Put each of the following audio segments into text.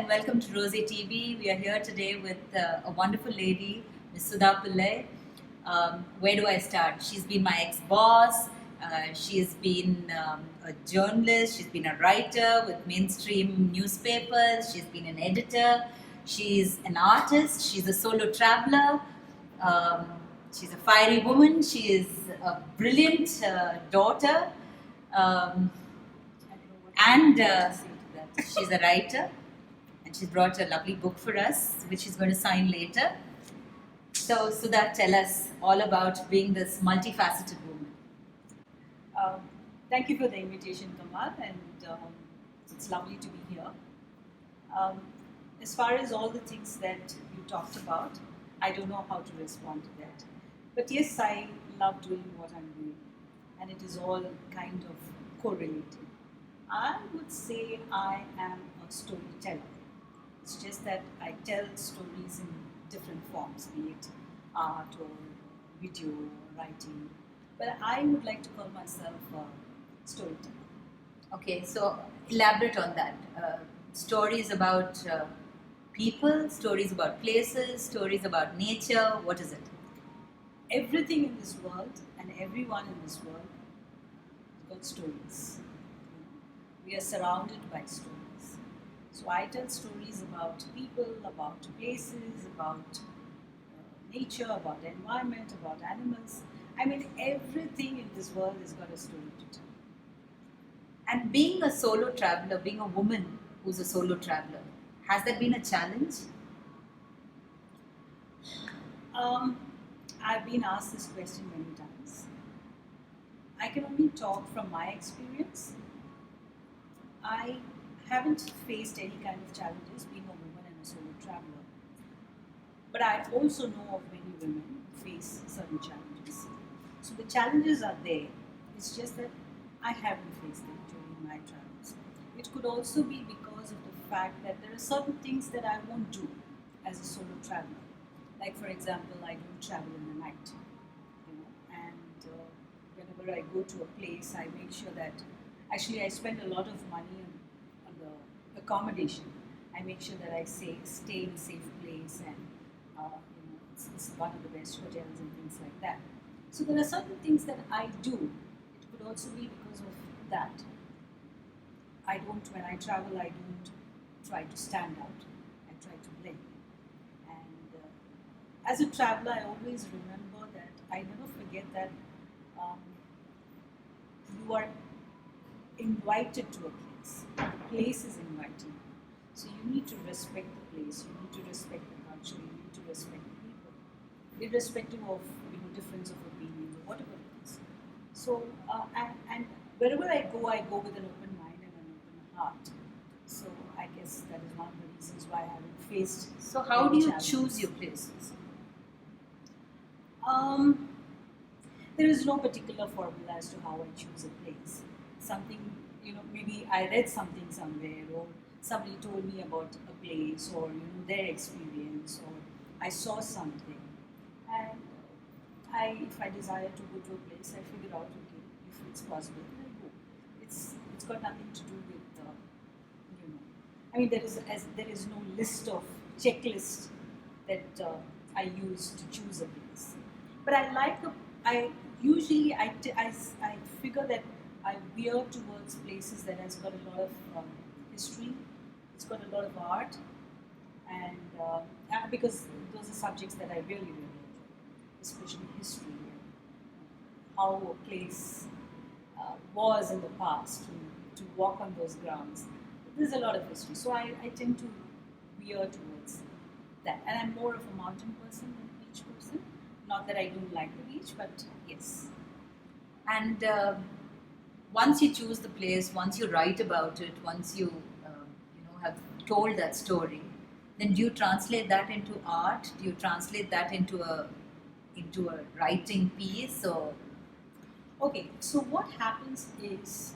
and welcome to Rossé TV. We are here today with a wonderful lady, Ms. Sudha Pillai. Where do I start? She's been my ex-boss. She's been a journalist. She's been a writer with mainstream newspapers. She's been an editor. She's an artist. She's a solo traveler. Um, she's a fiery woman. She is a brilliant daughter. Um, and she's a writer, and she's brought a lovely book for us, which she's going to sign later. So, Sudha, tell us all about being this multifaceted woman. Thank you for the invitation, Kamal, and it's lovely to be here. As far as all the things that you talked about, I don't know how to respond to that. But yes, I love doing what I'm doing, and it is all kind of correlated. I would say I am a storyteller. It's just that I tell stories in different forms, be it art or video or writing. But I would like to call myself a storyteller. Okay, so elaborate on that. Stories about people, stories about places, stories about nature. What is it? Everything in this world and everyone in this world has got stories. We are surrounded by stories. So I tell stories about people, about places, about nature, about the environment, about animals. I mean, everything in this world has got a story to tell. And being a solo traveler, being a woman who's a solo traveler, has that been a challenge? I've been asked this question many times. I can only talk from my experience. I haven't faced any kind of challenges being a woman and a solo traveler. But I also know of many women who face certain challenges. So the challenges are there. It's just that I haven't faced them during my travels. It could also be because of the fact that there are certain things that I won't do as a solo traveler. Like for example, I don't travel in the night. And whenever I go to a place, I make sure that actually I spend a lot of money on the accommodation. I make sure that I stay in a safe place, and it's one of the best hotels and things like that. So there are certain things that I do. It could also be because of that. When I travel, I don't try to stand out. I try to blend. And as a traveler, I always remember that I never forget that you are invited to a place. The place is inviting you. So you need to respect the place, you need to respect the culture, you need to respect the people, irrespective of difference of opinions or whatever it is. So and wherever I go with an open mind and an open heart. So I guess that is one of the reasons why I haven't faced. So how do you choose your places? There is no particular formula as to how I choose a place. Something, maybe I read something somewhere, or somebody told me about a place, or their experience, or I saw something, and if I desire to go to a place, I figure out, okay, if it's possible, then I go. It's got nothing to do with I mean, there is no list of checklist that I use to choose a place. But I usually figure that I veer towards places that has got a lot of history. It's got a lot of art, and because those are subjects that I really enjoy, especially history and how a place was in the past, to walk on those grounds. There's a lot of history, so I tend to veer towards that. And I'm more of a mountain person than a beach person. Not that I don't like the beach, but yes. And once you choose the place, once you write about it, once you have told that story, then do you translate that into art? Do you translate that into a writing piece? Or okay, so what happens is,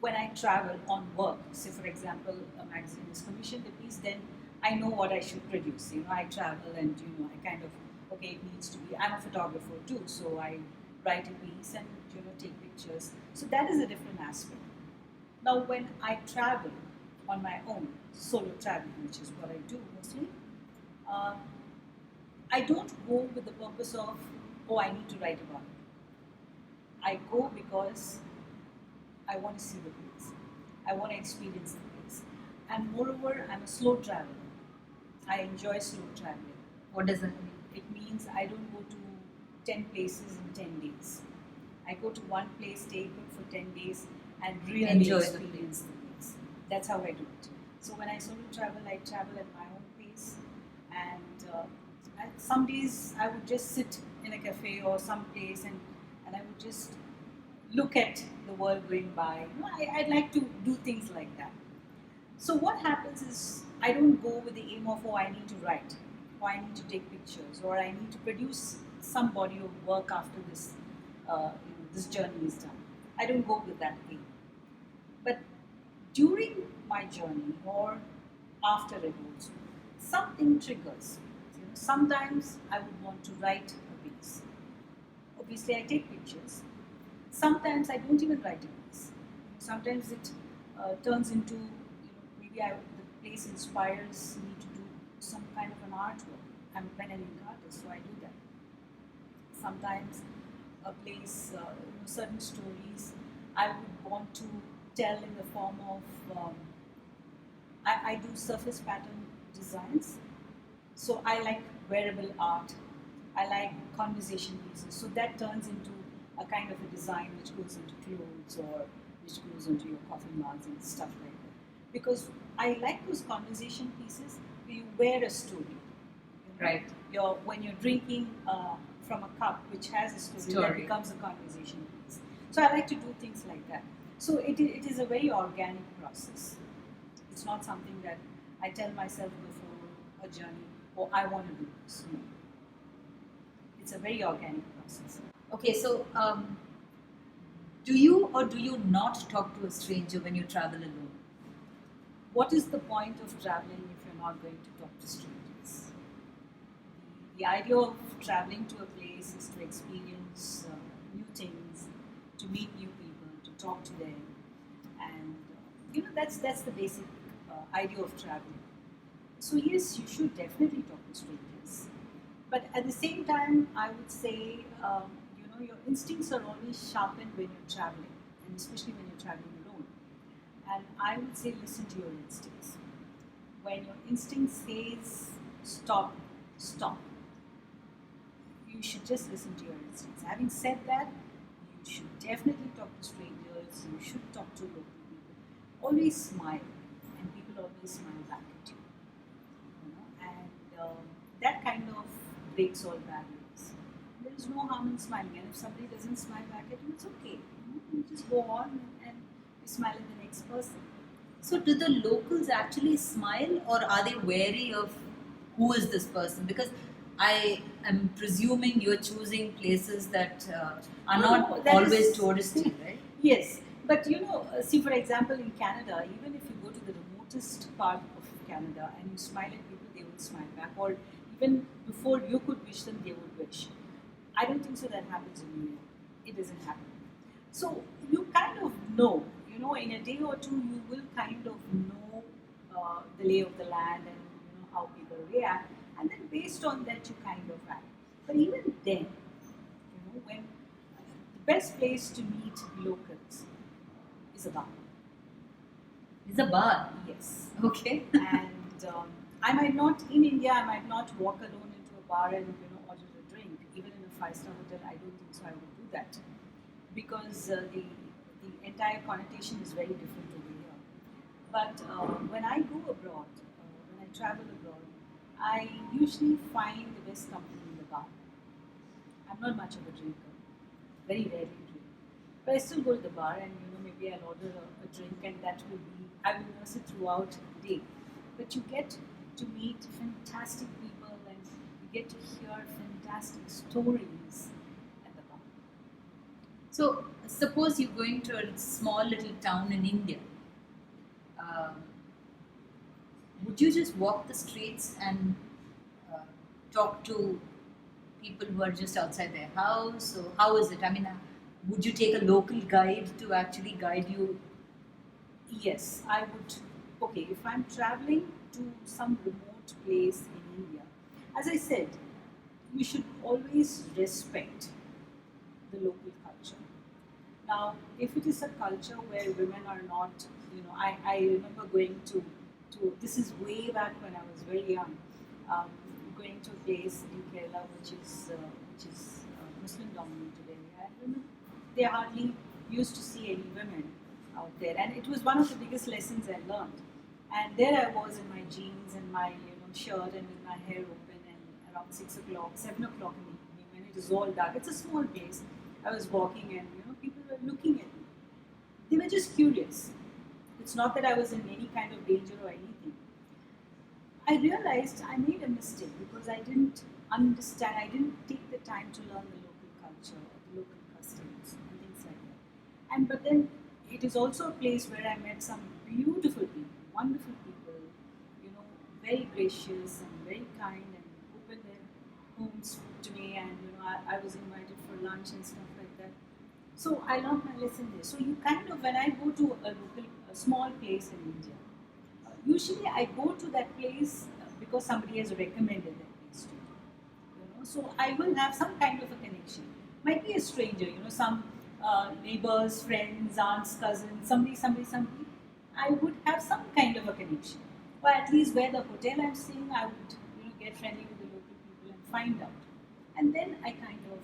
when I travel on work, say for example, a magazine is commissioned a piece, then I know what I should produce. I travel and I kind of, okay, it needs to be. I'm a photographer too, so I write a piece and take pictures. So that is a different aspect. Now, when I travel on my own, solo traveling, which is what I do mostly, uh, I don't go with the purpose of, oh, I need to write about it. I go because I want to see the place. I want to experience the place. And moreover, I'm a slow traveler. I enjoy slow traveling. What does that mean? It means I don't go to 10 places in 10 days. I go to one place, stay put for 10 days, and really Enjoy the experience the place. That's how I do it. So when I solo travel, I travel at my own pace. And some days I would just sit in a cafe or some place and I would just look at the world going by. You know, I'd like to do things like that. So what happens is I don't go with the aim of, oh, I need to write, or I need to take pictures, or I need to produce some body of work after this, this journey is done. I don't go with that aim. But during my journey or after it also, something triggers. You know, sometimes I would want to write a piece. Obviously, I take pictures. Sometimes I don't even write a piece. Sometimes it turns into, maybe the place inspires me to do some kind of an artwork. I'm a pen and ink artist, so I do that. Sometimes a place, certain stories I would want to tell in the form of, I do surface pattern designs. So I like wearable art. I like conversation pieces. So that turns into a kind of a design which goes into clothes or which goes into your coffee mugs and stuff like that. Because I like those conversation pieces where you wear a story. Right. When you're drinking from a cup which has a story, that becomes a conversation piece. So I like to do things like that. So it is a very organic process. It's not something that I tell myself before a journey, oh, I want to do this. No. It's a very organic process. Okay, so do you or do you not talk to a stranger when you travel alone? What is the point of traveling if you're not going to talk to strangers? The idea of traveling to a place is to experience new things, to meet new people, to talk to them, and that's the basic idea of traveling. So yes, you should definitely talk to strangers, but at the same time, I would say your instincts are always sharpened when you're traveling, and especially when you're traveling alone. And I would say listen to your instincts. When your instinct says stop, stop. You should just listen to your instincts. Having said that, you should definitely talk to strangers. You should talk to local people. Always smile, and people always smile back at you. And that kind of breaks all barriers. There is no harm in smiling, and if somebody doesn't smile back at you, it's okay. You just go on and you smile at the next person. So do the locals actually smile, or are they wary of who is this person? Because I am presuming you're choosing places that are not always touristy, right? Yes, but see, for example, in Canada, even if you go to the remotest part of Canada and you smile at people, they will smile back, or even before you could wish them, they would wish. I don't think so that happens in New York. It doesn't happen. So you kind of know, in a day or two, you will kind of know the lay of the land and how people react, and then based on that, you kind of act. But even then, when the best place to meet locals is a bar. It's a bar. Yes. Okay. And I might not, in India, I might not walk alone into a bar and order a drink. Even in a 5-star hotel, I don't think so I would do that, because the entire connotation is very different over here. But when I go abroad, when I travel abroad, I usually find the best company in the bar. I'm not much of a drinker, very rarely drink, but I still go to the bar and maybe I'll order a drink, and that will be, I will nurse it throughout the day. But you get to meet fantastic people and you get to hear fantastic stories at the bar. So suppose you're going to a small little town in India. Would you just walk the streets and talk to people who are just outside their house? So how is it? I mean, would you take a local guide to actually guide you? Yes, I would okay, if I'm traveling to some remote place in India, as I said, you should always respect the local culture. Now, if it is a culture where women are not, I remember going to this is way back when I was very young, um, going to a place in Kerala which is Muslim dominated area. And women, they hardly used to see any women out there, and it was one of the biggest lessons I learned. And there I was in my jeans and my shirt and with my hair open, and around 6 o'clock, 7 o'clock in the evening when it is all dark. It's a small place. I was walking, and people were looking at me. They were just curious. It's not that I was in any kind of danger or anything. I realized I made a mistake because I didn't understand, I didn't take the time to learn the local culture, the local customs, and things like that. And but then it is also a place where I met some beautiful people, wonderful people, very gracious and very kind, and opened their homes to me, and I was invited for lunch and stuff like that. So I learned my lesson there. So you kind of, when I go to a small place in India, usually I go to that place because somebody has recommended that place to me. So I will have some kind of a connection. Might be a stranger, some neighbors, friends, aunts, cousins, somebody. I would have some kind of a connection, or at least where the hotel I'm staying, I would get friendly with the local people and find out, and then I kind of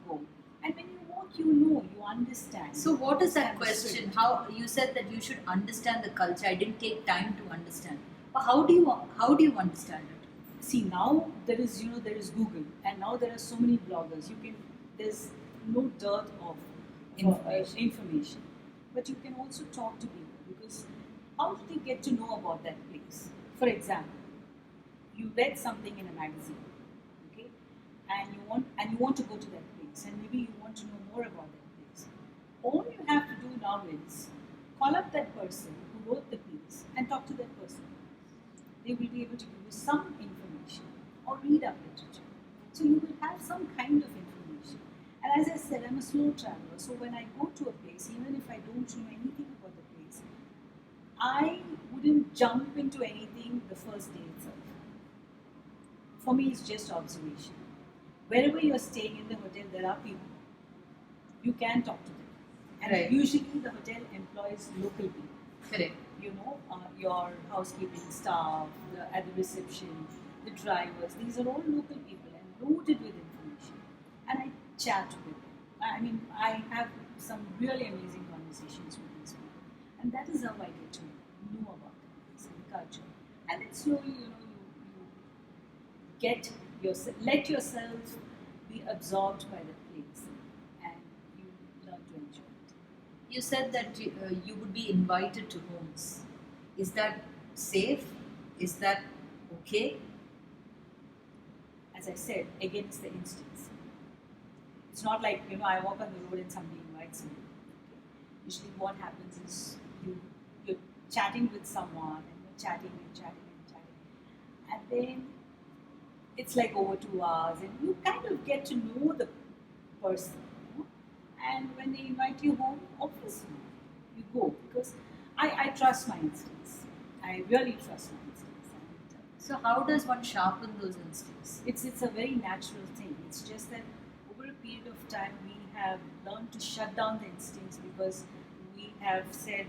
go. And when you walk, you understand. So what is that Understand the question? spirit. How you said that you should understand the culture. I didn't take time to understand. But how do you understand it? See, now there is Google, and now there are so many bloggers. There's no dearth of information, but you can also talk to people, because how do they get to know about that place? For example, you read something in a magazine, okay, and you want to go to that place, and maybe you want to know more about that place. All you have to do now is call up that person who wrote the piece and talk to that person. They will be able to give you some information, or read up literature. So you will have some kind of information. And as I said, I'm a slow traveler, so when I go to a place, even if I don't know anything about the place, I wouldn't jump into anything the first day itself. For me, it's just observation. Wherever you're staying in the hotel, there are people. You can talk to them. And Right. usually the hotel employs local people. Correct. Your housekeeping staff, at the reception, the drivers, these are all local people and loaded with information. And I chat with them. I mean, I have some really amazing conversations with these people. And that is how I get to know about the place and the culture. And then slowly, you let yourself be absorbed by the place, and you learn to enjoy it. You said that you would be invited to homes. Is that safe? Is that okay? As I said, again, it's the instincts. It's not like I walk on the road and somebody invites me. Okay? Usually, what happens is you're chatting with someone, and you're chatting and chatting and chatting, and then it's like over 2 hours, and you kind of get to know the person. And when they invite you home, obviously you go, because I trust my instincts. I really trust my instincts. And, So how does one sharpen those instincts? it's a very natural thing. It's just that over a period of time we have learned to shut down the instincts, because we have said,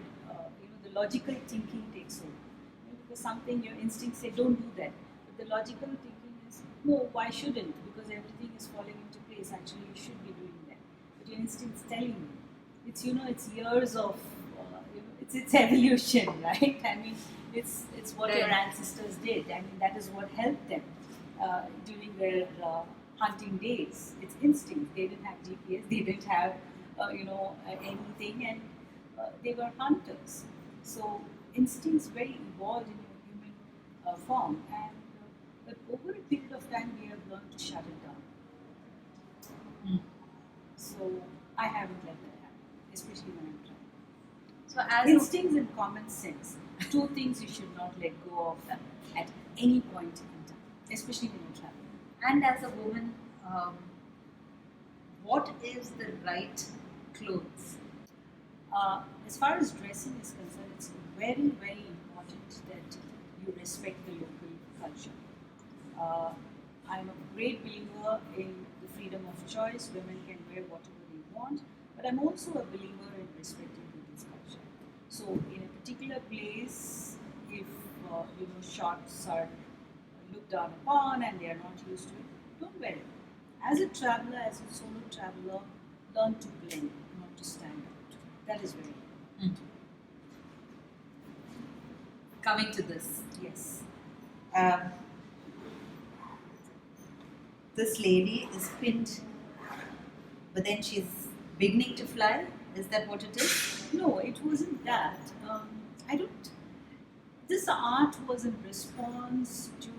the logical thinking takes over. Because something your instincts say don't do that, but the logical thinking is no, why shouldn't? Because everything is falling into place. Actually, you should be doing that. But your instinct's telling you. It's years of it's evolution, right? I mean, it's what your Right. ancestors did. I mean, that is what helped them during their hunting days. It's instinct. They didn't have GPS. They didn't have anything, and they were hunters. So instincts very evolved in your human form, and but over a period of time, we have learned to shut it down. Hmm. So I haven't let that happen, especially when I'm traveling. So as Instincts and common sense, two things you should not let go of at any point in time, especially when you're traveling. and as a woman, what is the right clothes? As far as dressing is concerned, it's very, very important that you respect the local culture. Uh, I'm a great believer in the freedom of choice. Women can wear whatever they want, but I'm also a believer in respecting people's culture. So, in a particular place, if shorts are looked down upon and they are not used to it, don't wear it. As a traveler, as a solo traveler, learn to blend, not to stand out. That is very important. Coming to this, Yes. um, this lady is pinned, but then she's beginning to fly. Is that what it is? No, it wasn't that. I don't. This art was in response to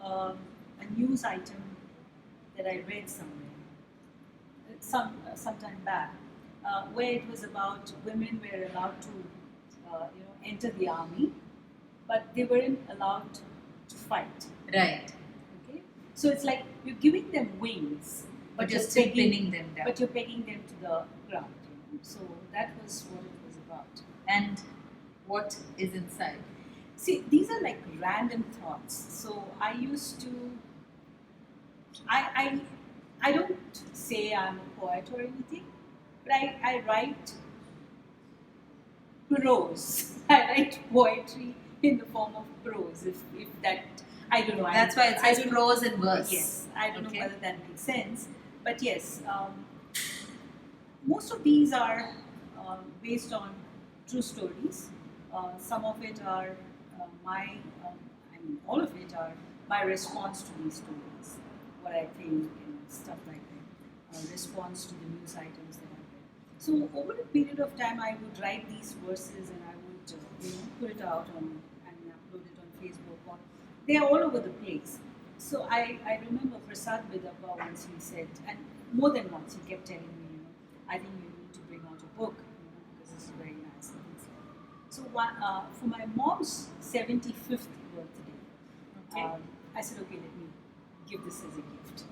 a news item that I read somewhere, some time back, where it was about women were allowed to, enter the army, but they weren't allowed to fight. Right. Okay, so it's like you're giving them wings, But you're still pinning them down. But you're pegging them to the ground. So that was what it was about. And what is inside? See, these are like random thoughts. So I used to. I don't say I'm a poet or anything, but I write prose. I write poetry in the form of prose. If that, I don't know. That's why it says prose and verse. Yes, I don't know whether that makes sense. But yes, most of these are based on true stories. Some of it are all of it are my response to these stories. What I think and stuff like that. Response to the news items that I read. So over a period of time, I would write these verses and I would put it out and upload it on Facebook. Or they are all over the place. So I remember Prasad Vidappa once he said, and more than once he kept telling me, I think you need to bring out a book, because this is very nice. And things like that. So for my mom's 75th birthday, I said, okay, let me give this as a gift.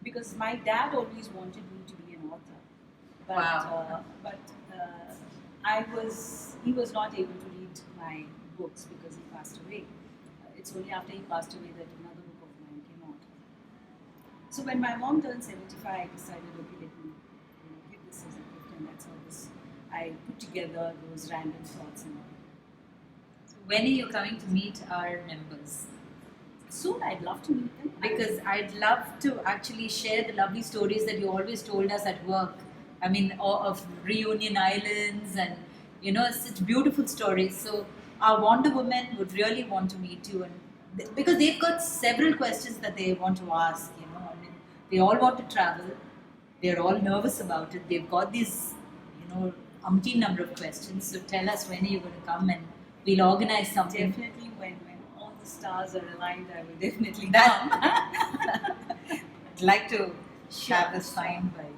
Because my dad always wanted me to be an author. But, wow. He was not able to read my books because he passed away. It's only after he passed away that another book of mine came out. So when my mom turned 75, I decided, okay, let me give this as a gift, and that's how I put together those random thoughts and all. So when are you coming to meet our members? Soon, I'd love to meet them. Because I'd love to actually share the lovely stories that you always told us at work. I mean, of Reunion Islands and, such beautiful stories. So our Wonder Woman would really want to meet you, and because they've got several questions that they want to ask. I mean, they all want to travel. They're all nervous about it. They've got these, umpteen number of questions. So tell us when are you going to come, and we'll organize something. Definitely when all the stars are aligned, I will definitely come. I'd like to have this signed by you.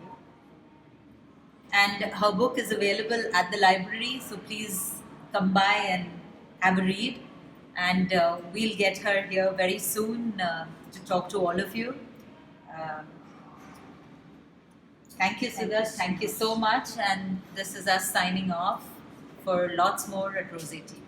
And her book is available at the library, so please come by and have a read. And we'll get her here very soon to talk to all of you. Thank you, Sudha. Thank you so much. And this is us signing off for lots more at Rossé TV.